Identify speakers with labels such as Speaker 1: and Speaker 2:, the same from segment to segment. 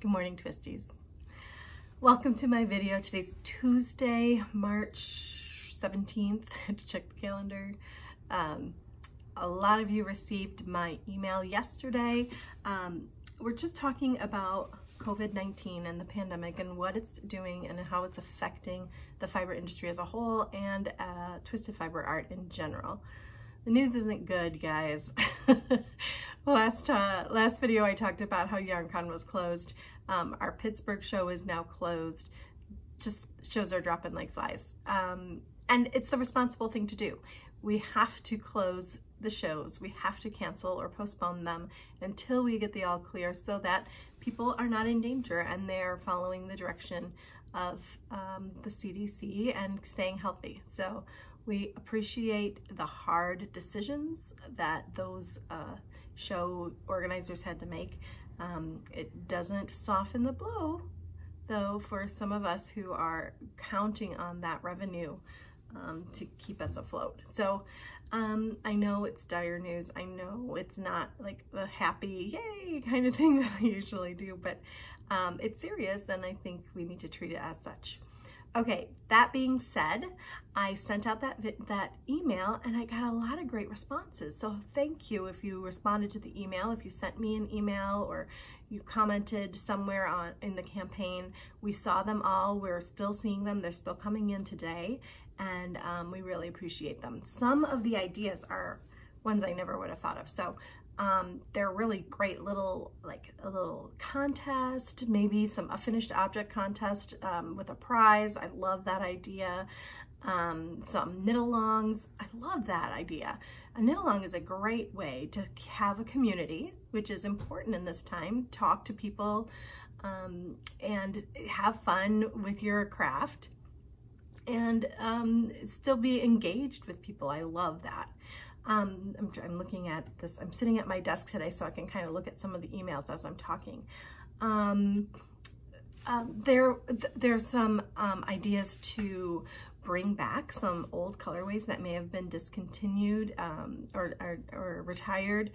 Speaker 1: Good morning, Twisties. Welcome to my video. Today's Tuesday, March 17th. I had to check the calendar. A lot of you received my email yesterday. We're just talking about COVID-19 and the pandemic and what it's doing and how it's affecting the fiber industry as a whole and twisted fiber art in general. The news isn't good, guys. Last video I talked about how YarnCon was closed. Our Pittsburgh show is now closed. Just shows are dropping like flies. And it's the responsible thing to do. We have to close the shows. We have to cancel or postpone them until we get the all clear so that people are not in danger and they're following the direction of the CDC and staying healthy. So we appreciate the hard decisions that those show organizers had to make. It doesn't soften the blow, though, for some of us who are counting on that revenue to keep us afloat. So I know it's dire news. I know it's not like the happy, yay kind of thing that I usually do, but it's serious and I think we need to treat it as such. Okay, that being said, I sent out that email and I got a lot of great responses. So thank you if you responded to the email, if you sent me an email or you commented somewhere in the campaign. We saw them all. We're still seeing them. They're still coming in today and we really appreciate them. Some of the ideas are ones I never would have thought of. So they're really great little, like a little contest, maybe a finished object contest with a prize. I love that idea. Some knit-alongs. I love that idea. A knit-along is a great way to have a community, which is important in this time. Talk to people and have fun with your craft and still be engaged with people. I love that. I'm looking at this. I'm sitting at my desk today so I can kind of look at some of the emails as I'm talking. There's some ideas to bring back some old colorways that may have been discontinued or retired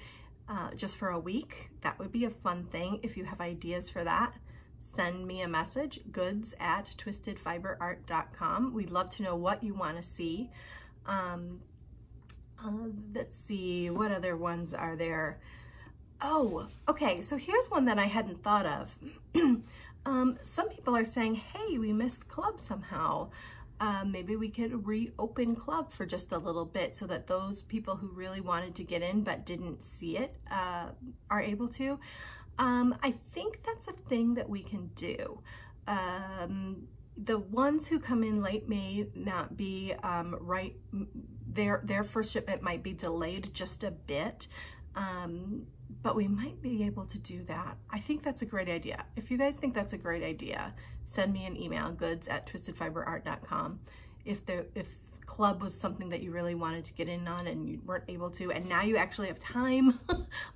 Speaker 1: just for a week. That would be a fun thing. If you have ideas for that, send me a message, goods@twistedfiberart.com. We'd love to know what you want to see. Let's see, what other ones are there? Oh, okay, so here's one that I hadn't thought of. Some people are saying, hey, we missed club somehow. Maybe we could reopen club for just a little bit so that those people who really wanted to get in but didn't see it are able to. I think that's a thing that we can do. The ones who come in late may not be right. Their first shipment might be delayed just a bit, but we might be able to do that. I think that's a great idea. If you guys think that's a great idea, send me an email, goods@twistedfiberart.com. If club was something that you really wanted to get in on and you weren't able to, and now you actually have time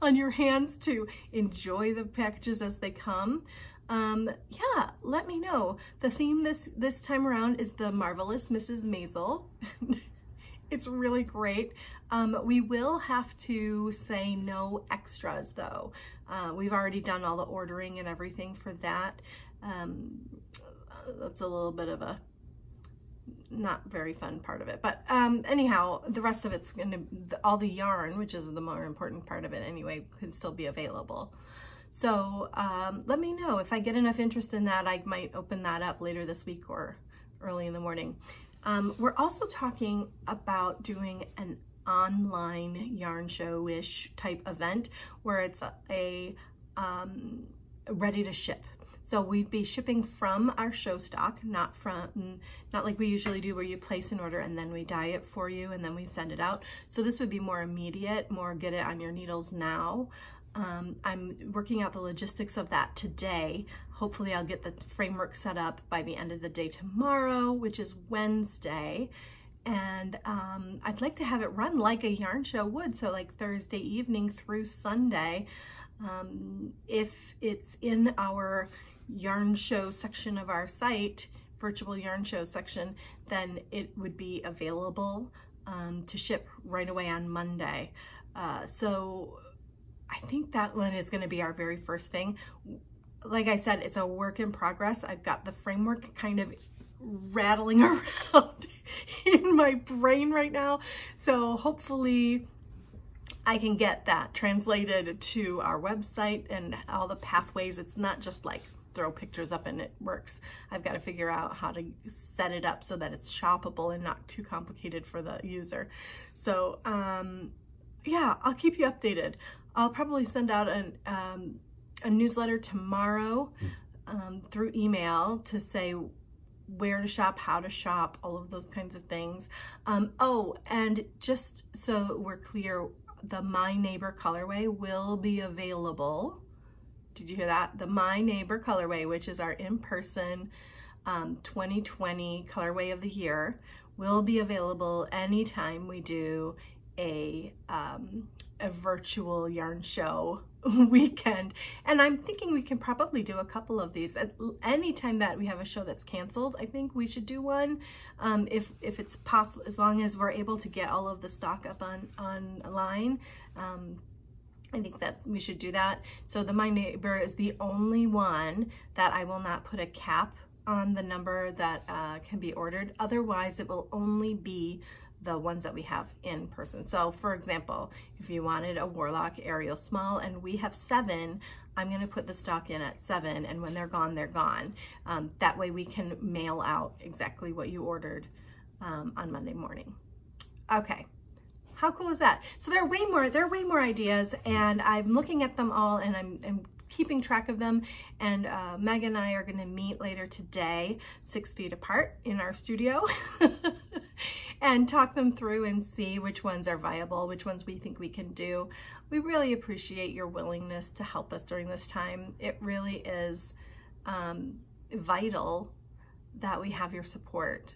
Speaker 1: on your hands to enjoy the packages as they come, yeah, let me know. The theme this time around is the Marvelous Mrs. Maisel. It's really great. We will have to say no extras though. We've already done all the ordering and everything for that. That's a little bit of a not very fun part of it. But anyhow, the rest of it's all the yarn, which is the more important part of it anyway, can still be available. So let me know if I get enough interest in that. I might open that up later this week or early in the morning. We're also talking about doing an online yarn show-ish type event where it's a ready to ship. So we'd be shipping from our show stock, not like we usually do where you place an order and then we dye it for you and then we send it out. So this would be more immediate, more get it on your needles now. I'm working out the logistics of that today. Hopefully I'll get the framework set up by the end of the day tomorrow, which is Wednesday. And I'd like to have it run like a yarn show would, so like Thursday evening through Sunday. If it's in our yarn show section of our site, virtual yarn show section, then it would be available to ship right away on Monday. So I think that one is going to be our very first thing. like I said, it's a work in progress. I've got the framework kind of rattling around in my brain right now. So hopefully I can get that translated to our website and all the pathways. It's not just like throw pictures up and it works. I've got to figure out how to set it up so that it's shoppable and not too complicated for the user. So yeah, I'll keep you updated. I'll probably send out a newsletter tomorrow through email to say where to shop, how to shop, all of those kinds of things. Oh, and just so we're clear, the My Neighbor colorway will be available. Did you hear that? The My Neighbor colorway, which is our in-person 2020 colorway of the year, will be available anytime we do a virtual yarn show weekend. And I'm thinking we can probably do a couple of these. Anytime that we have a show that's canceled, I think we should do one, if it's possible, as long as we're able to get all of the stock up online. I think we should do that. So the My Neighbor is the only one that I will not put a cap on the number that can be ordered. Otherwise, it will only be the ones that we have in person. So for example, if you wanted a Warlock Ariel small and we have 7, I'm going to put the stock in at 7, and when they're gone, they're gone. That way we can mail out exactly what you ordered on Monday morning. Okay. How cool is that? So there are way more ideas, and I'm looking at them all, and I'm keeping track of them. And Meg and I are going to meet later today, 6 feet apart in our studio, and talk them through and see which ones are viable, which ones we think we can do. We really appreciate your willingness to help us during this time. It really is vital that we have your support.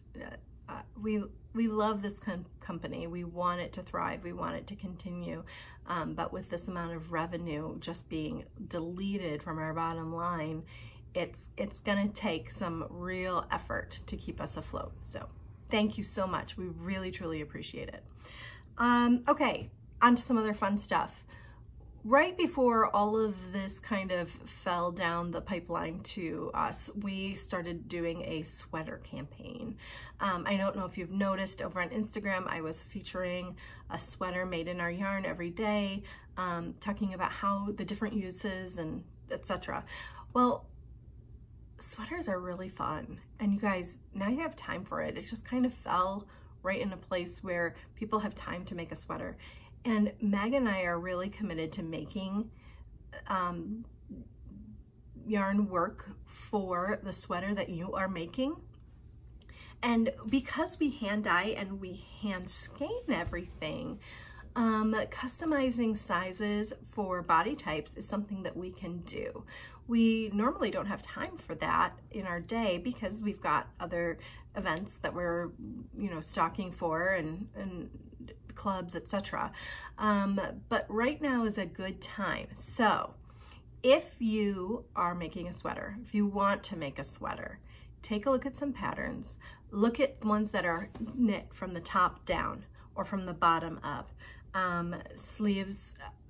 Speaker 1: We love this company. We want it to thrive. We want it to continue. But with this amount of revenue just being deleted from our bottom line, it's going to take some real effort to keep us afloat. So thank you so much. We really, truly appreciate it. Okay, on to some other fun stuff. Right before all of this kind of fell down the pipeline to us, we started doing a sweater campaign. I don't know if you've noticed over on Instagram, I was featuring a sweater made in our yarn every day, talking about how the different uses and etc. Well, sweaters are really fun, and you guys, now you have time for it. It just kind of fell right in a place where people have time to make a sweater. And Meg and I are really committed to making yarn work for the sweater that you are making. And because we hand dye and we hand skein everything, customizing sizes for body types is something that we can do. We normally don't have time for that in our day because we've got other events that we're, stocking for and clubs, etc. But right now is a good time. So if you are making a sweater, if you want to make a sweater, take a look at some patterns. Look at ones that are knit from the top down or from the bottom up. Sleeves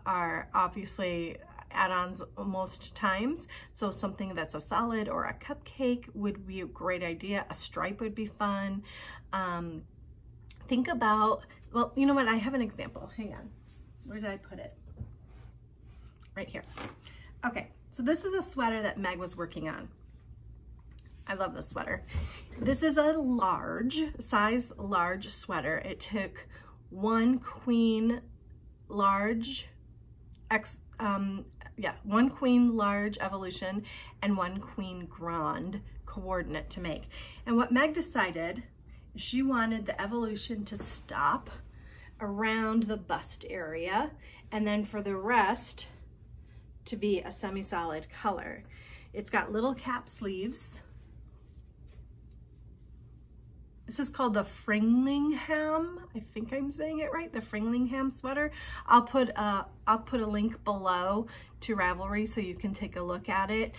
Speaker 1: are obviously add-ons most times, so something that's a solid or a cupcake would be a great idea. A stripe would be fun. Think about, well, you know what, I have an example. Hang on, where did I put it? Right here. Okay, so this is a sweater that Meg was working on. I love this sweater. This is a size large sweater. It took one Queen large one Queen large evolution and one Queen Grande coordinate to make. And what Meg decided, she wanted the evolution to stop around the bust area, and then for the rest to be a semi-solid color. It's got little cap sleeves. This is called the Framlingham. I think I'm saying it right. The Framlingham sweater. I'll put a link below to Ravelry so you can take a look at it.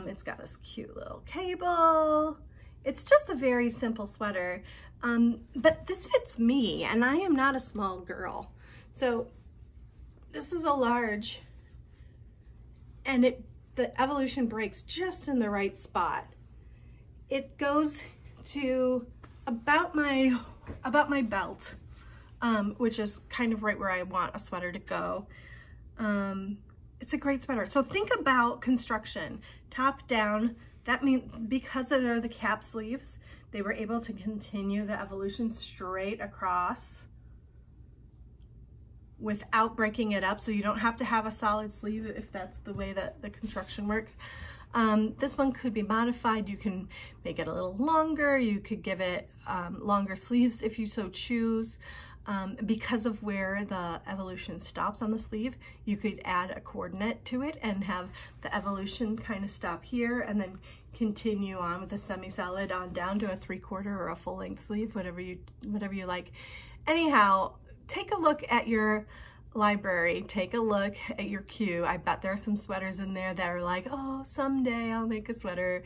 Speaker 1: It's got this cute little cable. It's just a very simple sweater, but this fits me, and I am not a small girl. So this is a large, and it the evolution breaks just in the right spot. It goes to about my belt, which is kind of right where I want a sweater to go. It's a great sweater. So think about construction, top down. That means because they're the cap sleeves, they were able to continue the evolution straight across without breaking it up. So you don't have to have a solid sleeve if that's the way that the construction works. This one could be modified. You can make it a little longer. You could give it longer sleeves if you so choose. Because of where the evolution stops on the sleeve, you could add a coordinate to it and have the evolution kind of stop here and then continue on with a semi-solid on down to a 3/4 or a full-length sleeve, whatever you like. Anyhow, take a look at your library, take a look at your queue. I bet there are some sweaters in there that are like, oh, someday I'll make a sweater.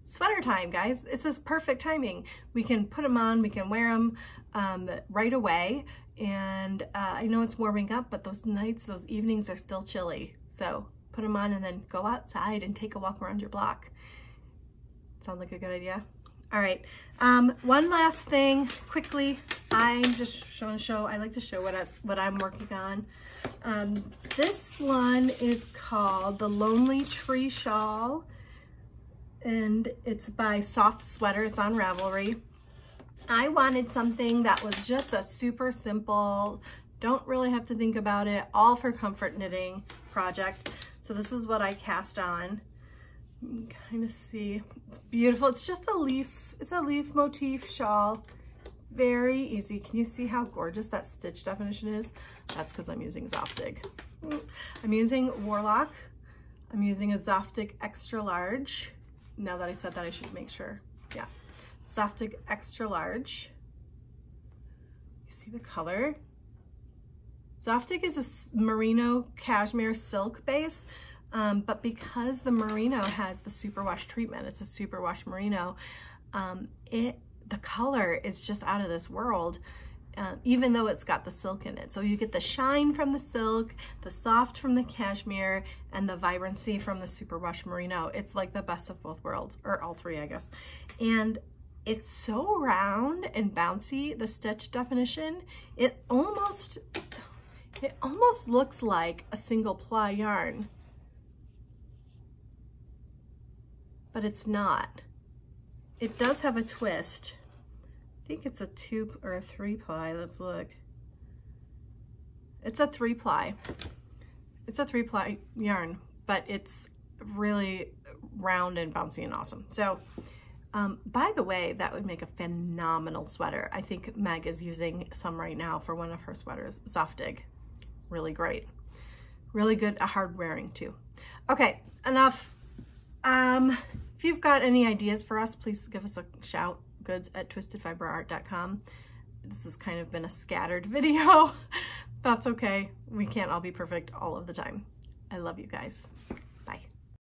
Speaker 1: Sweater time, guys. This is perfect timing. We can put them on, we can wear them right away. And I know it's warming up, but those nights, those evenings are still chilly. So put them on and then go outside and take a walk around your block. Sounds like a good idea. All right, one last thing quickly. I'm just going to show, I like to show what I'm working on. This one is called the Lonely Tree Shawl, and it's by Soft Sweater. It's on Ravelry. I wanted something that was just a super simple, don't really have to think about it, all for comfort knitting project. So this is what I cast on. You can kind of see, it's beautiful. It's just a leaf, it's a leaf motif shawl. Very easy. Can you see how gorgeous that stitch definition is? That's because I'm using Zoftig. I'm using Warlock. I'm using a Zoftig extra large. Now that I said that, I should make sure. Yeah, Zoftig extra large. You see the color? Zoftig is a merino cashmere silk base, but because the merino has the superwash treatment, it's a superwash merino, the color is just out of this world, even though it's got the silk in it. So you get the shine from the silk, the soft from the cashmere, and the vibrancy from the superwash merino. It's like the best of both worlds, or all three, I guess. And it's so round and bouncy, the stitch definition. It almost looks like a single ply yarn, but it's not. It does have a twist. I think it's a 2 or a 3 ply. Let's look. It's a 3 ply. It's a 3 ply yarn, but it's really round and bouncy and awesome. So, by the way, that would make a phenomenal sweater. I think Meg is using some right now for one of her sweaters. Zoftig. Really great. Really good, hard wearing too. Okay, enough. If you've got any ideas for us, please give us a shout. goods@twistedfiberart.com. This has kind of been a scattered video. That's okay. We can't all be perfect all of the time. I love you guys.